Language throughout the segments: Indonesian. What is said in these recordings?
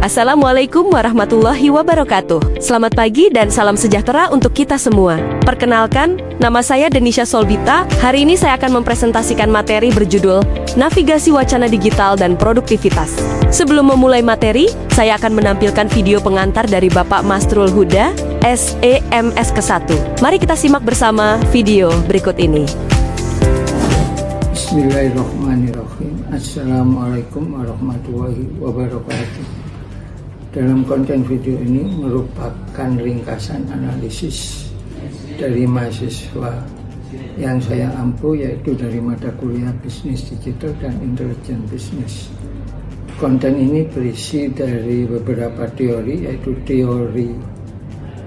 Assalamualaikum warahmatullahi wabarakatuh. Selamat pagi dan salam sejahtera untuk kita semua. Perkenalkan, nama saya Denisha Solbita. Hari ini saya akan mempresentasikan materi berjudul Navigasi Wacana Digital dan Produktivitas. Sebelum memulai materi, saya akan menampilkan video pengantar dari Bapak Masrul Huda, SEMS ke-1. Mari kita simak bersama video berikut ini. Bismillahirrahmanirrahim. Assalamualaikum warahmatullahi wabarakatuh. Dalam konten video ini merupakan ringkasan analisis dari mahasiswa yang saya ampu, yaitu dari mata kuliah Bisnis Digital dan Intelijen Bisnis. Konten ini berisi dari beberapa teori, yaitu teori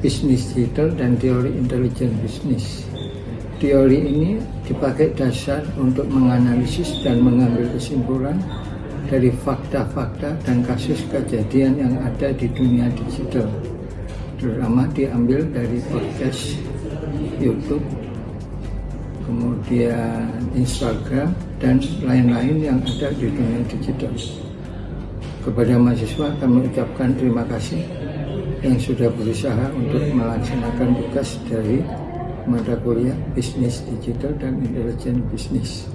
bisnis digital dan teori intelijen bisnis. Teori ini dipakai dasar untuk menganalisis dan mengambil kesimpulan dari fakta-fakta dan kasus kejadian yang ada di dunia digital, terutama diambil dari podcast, YouTube, kemudian Instagram, dan lain-lain yang ada di dunia digital. Kepada mahasiswa kami ucapkan terima kasih yang sudah berusaha untuk melaksanakan tugas dari mata kuliah Bisnis Digital dan Intelijen Bisnis.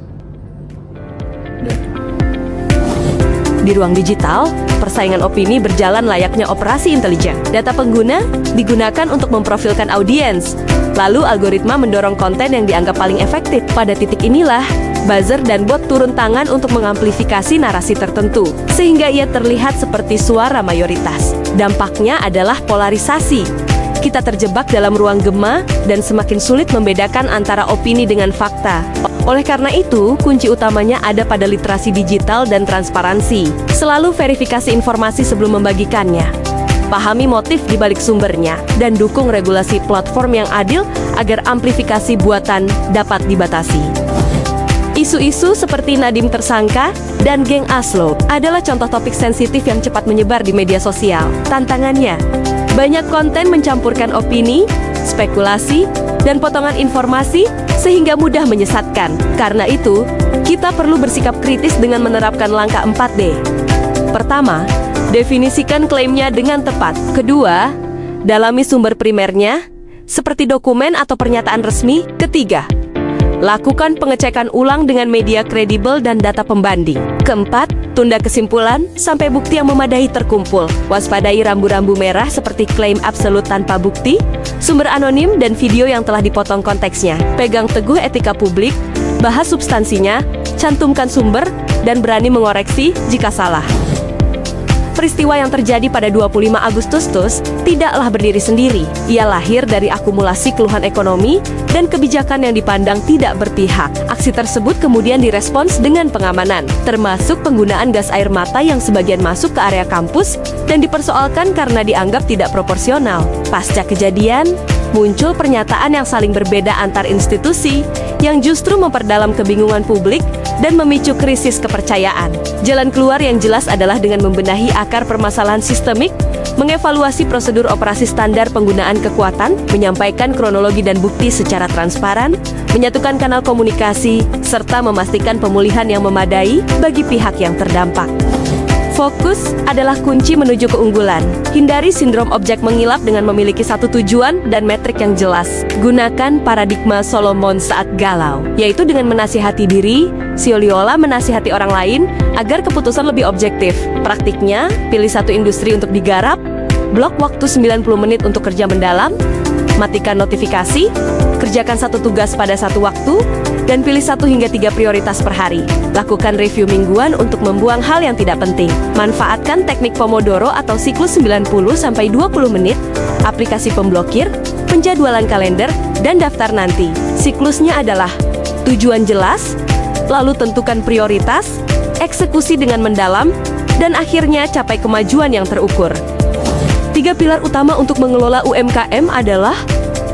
Di ruang digital, persaingan opini berjalan layaknya operasi intelijen. Data pengguna digunakan untuk memprofilkan audiens. Lalu algoritma mendorong konten yang dianggap paling efektif. Pada titik inilah, buzzer dan bot turun tangan untuk mengamplifikasi narasi tertentu, sehingga ia terlihat seperti suara mayoritas. Dampaknya adalah polarisasi. Kita terjebak dalam ruang gema dan semakin sulit membedakan antara opini dengan fakta. Oleh karena itu, kunci utamanya ada pada literasi digital dan transparansi. Selalu verifikasi informasi sebelum membagikannya. Pahami motif di balik sumbernya, dan dukung regulasi platform yang adil agar amplifikasi buatan dapat dibatasi. Isu-isu seperti Nadiem tersangka dan geng Aslo adalah contoh topik sensitif yang cepat menyebar di media sosial. Tantangannya, banyak konten mencampurkan opini, spekulasi, dan potongan informasi sehingga mudah menyesatkan. Karena itu, kita perlu bersikap kritis dengan menerapkan langkah 4D. Pertama, definisikan klaimnya dengan tepat. Kedua, dalami sumber primernya, seperti dokumen atau pernyataan resmi. Ketiga, lakukan pengecekan ulang dengan media kredibel dan data pembanding. Keempat, tunda kesimpulan sampai bukti yang memadai terkumpul. Waspadai rambu-rambu merah seperti klaim absolut tanpa bukti, sumber anonim, dan video yang telah dipotong konteksnya. Pegang teguh etika publik, bahas substansinya, cantumkan sumber, dan berani mengoreksi jika salah. Peristiwa yang terjadi pada 25 Agustus tidaklah berdiri sendiri. Ia lahir dari akumulasi keluhan ekonomi dan kebijakan yang dipandang tidak berpihak. Aksi tersebut kemudian direspons dengan pengamanan, termasuk penggunaan gas air mata yang sebagian masuk ke area kampus dan dipersoalkan karena dianggap tidak proporsional. Pasca kejadian, muncul pernyataan yang saling berbeda antar institusi yang justru memperdalam kebingungan publik dan memicu krisis kepercayaan. Jalan keluar yang jelas adalah dengan membenahi akar permasalahan sistemik, mengevaluasi prosedur operasi standar penggunaan kekuatan, menyampaikan kronologi dan bukti secara transparan, menyatukan kanal komunikasi, serta memastikan pemulihan yang memadai bagi pihak yang terdampak. Fokus adalah kunci menuju keunggulan. Hindari sindrom objek mengilap dengan memiliki satu tujuan dan metrik yang jelas. Gunakan paradigma Solomon saat galau, yaitu dengan menasihati diri, Sioliola menasihati orang lain agar keputusan lebih objektif. Praktiknya, pilih satu industri untuk digarap, blok waktu 90 menit untuk kerja mendalam, matikan notifikasi, kerjakan satu tugas pada satu waktu, dan pilih 1 hingga 3 prioritas per hari. Lakukan review mingguan untuk membuang hal yang tidak penting. Manfaatkan teknik Pomodoro atau siklus 90-20 menit, aplikasi pemblokir, penjadwalan kalender, dan daftar nanti. Siklusnya adalah tujuan jelas, lalu tentukan prioritas, eksekusi dengan mendalam, dan akhirnya capai kemajuan yang terukur. 3 pilar utama untuk mengelola UMKM adalah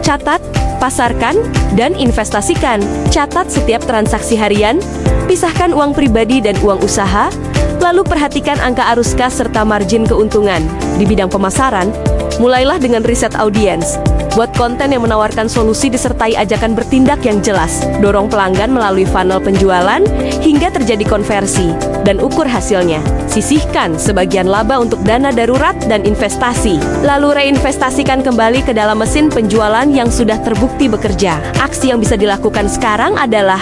catat, pasarkan, dan investasikan. Catat setiap transaksi harian, pisahkan uang pribadi dan uang usaha, lalu perhatikan angka arus kas serta margin keuntungan. Di bidang pemasaran, mulailah dengan riset audiens. Buat konten yang menawarkan solusi disertai ajakan bertindak yang jelas. Dorong pelanggan melalui funnel penjualan hingga terjadi konversi. Dan ukur hasilnya. Sisihkan sebagian laba untuk dana darurat dan investasi. Lalu reinvestasikan kembali ke dalam mesin penjualan yang sudah terbukti bekerja. Aksi yang bisa dilakukan sekarang adalah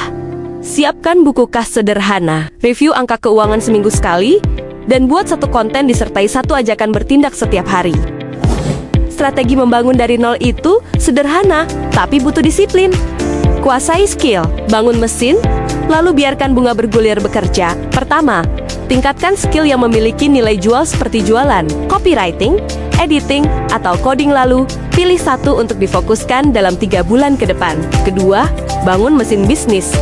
siapkan buku kas sederhana, review angka keuangan seminggu sekali, dan buat satu konten disertai satu ajakan bertindak setiap hari. Strategi membangun dari nol itu sederhana, tapi butuh disiplin. Kuasai skill, bangun mesin, lalu biarkan bunga bergulir bekerja. Pertama, tingkatkan skill yang memiliki nilai jual seperti jualan, copywriting, editing, atau coding, lalu pilih satu untuk difokuskan dalam 3 bulan ke depan. Kedua, bangun mesin bisnis.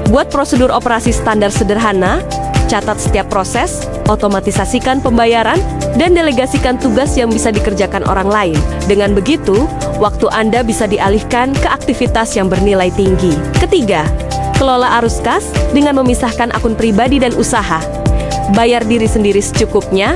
Buat prosedur operasi standar sederhana, catat setiap proses, otomatisasikan pembayaran, dan delegasikan tugas yang bisa dikerjakan orang lain. Dengan begitu, waktu Anda bisa dialihkan ke aktivitas yang bernilai tinggi. Ketiga, kelola arus kas dengan memisahkan akun pribadi dan usaha. Bayar diri sendiri secukupnya,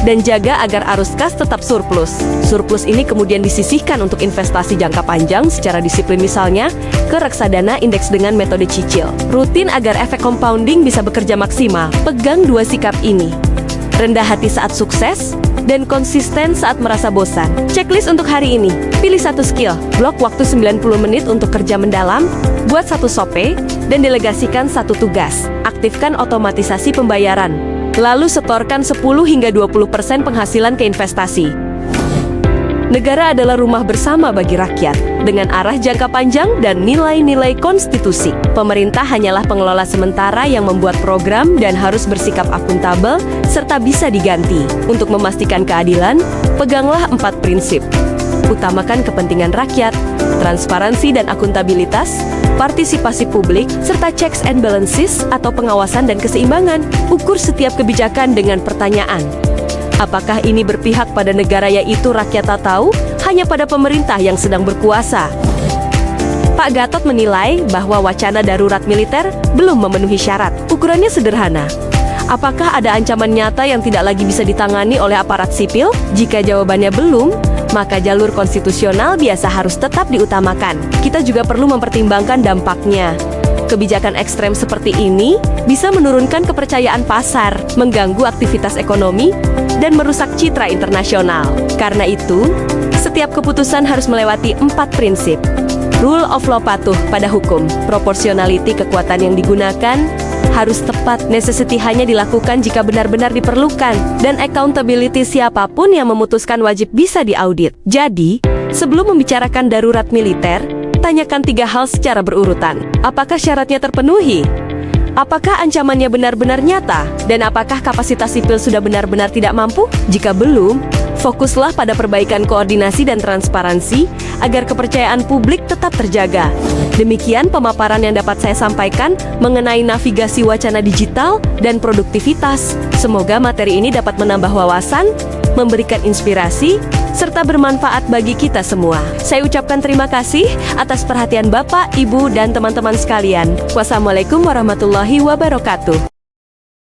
dan jaga agar arus kas tetap surplus. Surplus ini kemudian disisihkan untuk investasi jangka panjang secara disiplin, misalnya ke reksadana indeks dengan metode cicil. Rutin agar efek compounding bisa bekerja maksimal. Pegang 2 sikap ini. Rendah hati saat sukses, dan konsisten saat merasa bosan. Checklist untuk hari ini. Pilih satu skill, blok waktu 90 menit untuk kerja mendalam, buat satu SOP, dan delegasikan satu tugas. Aktifkan otomatisasi pembayaran. Lalu setorkan 10 hingga 20% penghasilan ke investasi. Negara adalah rumah bersama bagi rakyat, dengan arah jangka panjang dan nilai-nilai konstitusi. Pemerintah hanyalah pengelola sementara yang membuat program dan harus bersikap akuntabel, serta bisa diganti. Untuk memastikan keadilan, peganglah 4 prinsip. Utamakan kepentingan rakyat, transparansi dan akuntabilitas, partisipasi publik, serta checks and balances atau pengawasan dan keseimbangan. Ukur setiap kebijakan dengan pertanyaan. Apakah ini berpihak pada negara, yaitu rakyat, atau hanya pada pemerintah yang sedang berkuasa? Pak Gatot menilai bahwa wacana darurat militer belum memenuhi syarat. Ukurannya sederhana. Apakah ada ancaman nyata yang tidak lagi bisa ditangani oleh aparat sipil? Jika jawabannya belum, maka jalur konstitusional biasa harus tetap diutamakan. Kita juga perlu mempertimbangkan dampaknya. Kebijakan ekstrem seperti ini bisa menurunkan kepercayaan pasar, mengganggu aktivitas ekonomi, dan merusak citra internasional. Karena itu, setiap keputusan harus melewati 4 prinsip. Rule of law, patuh pada hukum. Proportionality, kekuatan yang digunakan harus tepat. Necessity, hanya dilakukan jika benar-benar diperlukan. Dan accountability, siapapun yang memutuskan wajib bisa diaudit. Jadi, sebelum membicarakan darurat militer, tanyakan 3 hal secara berurutan. Apakah syaratnya terpenuhi? Apakah ancamannya benar-benar nyata? Dan apakah kapasitas sipil sudah benar-benar tidak mampu? Jika belum, fokuslah pada perbaikan koordinasi dan transparansi agar kepercayaan publik tetap terjaga. Demikian pemaparan yang dapat saya sampaikan mengenai navigasi wacana digital dan produktivitas. Semoga materi ini dapat menambah wawasan, memberikan inspirasi, serta bermanfaat bagi kita semua. Saya ucapkan terima kasih atas perhatian Bapak, Ibu, dan teman-teman sekalian. Wassalamualaikum warahmatullahi wabarakatuh.